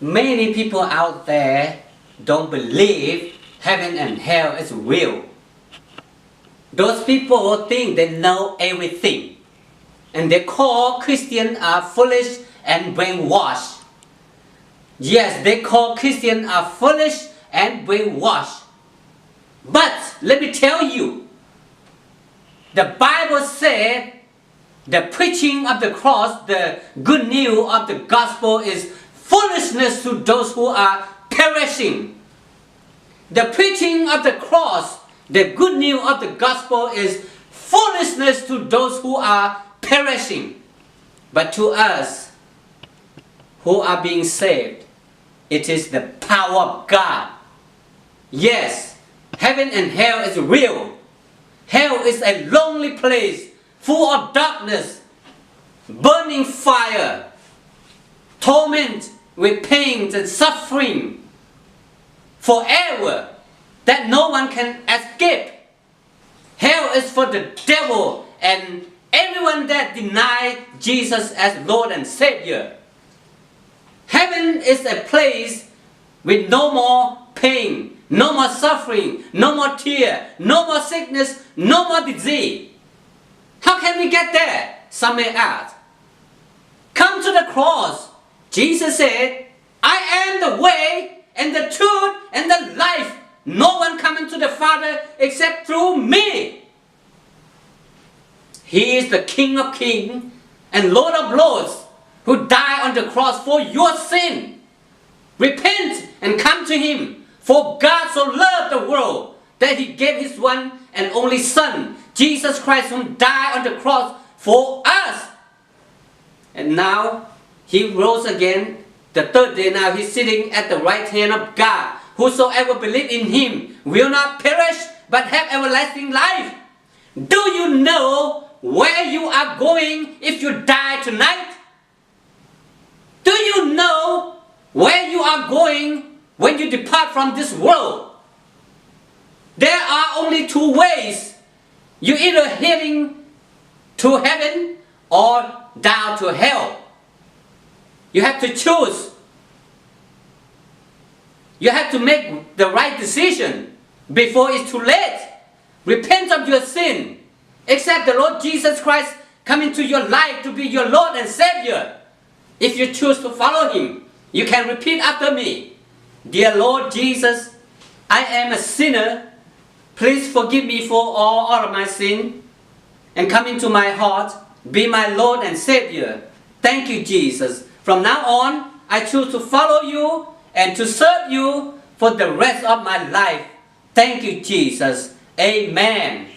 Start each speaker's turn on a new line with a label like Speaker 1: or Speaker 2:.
Speaker 1: Many people out there don't believe heaven and hell is real. Those people think they know everything, and they call Christians are foolish and brainwashed. Yes, they call Christians are foolish and brainwashed. But let me tell you, the Bible said the preaching of the cross, the good news of the gospel is foolishness to those who are perishing. The preaching of the cross, the good news of the gospel is foolishness to those who are perishing. But to us who are being saved, it is the power of God. Yes, heaven and hell is real. Hell is a lonely place full of darkness, burning fire, torment with pain and suffering forever that no one can escape. Hell is for the devil and everyone that denies Jesus as Lord and Savior. Heaven is a place with no more pain, no more suffering, no more tear, no more sickness, no more disease. How can we get there? Some may ask. Come to the cross. Jesus said, I am the way and the truth and the life. No one coming to the Father except through me. He is the King of Kings and Lord of Lords who died on the cross for your sin. Repent and come to Him. For God so loved the world that He gave His one and only Son, Jesus Christ, who died on the cross for us. And now He rose again the third day. Now He's sitting at the right hand of God. Whosoever believes in Him will not perish but have everlasting life. Do you know where you are going if you die tonight? Do you know where you are going when you depart from this world? There are only two ways. You're either heading to heaven or down to hell. You have to choose. You have to make the right decision before it's too late. Repent of your sin. Accept the Lord Jesus Christ come into your life to be your Lord and Savior. If you choose to follow Him, you can repeat after me. Dear Lord Jesus, I am a sinner. Please forgive me for all of my sin and come into my heart. Be my Lord and Savior. Thank you, Jesus. From now on, I choose to follow you and to serve you for the rest of my life. Thank you, Jesus. Amen.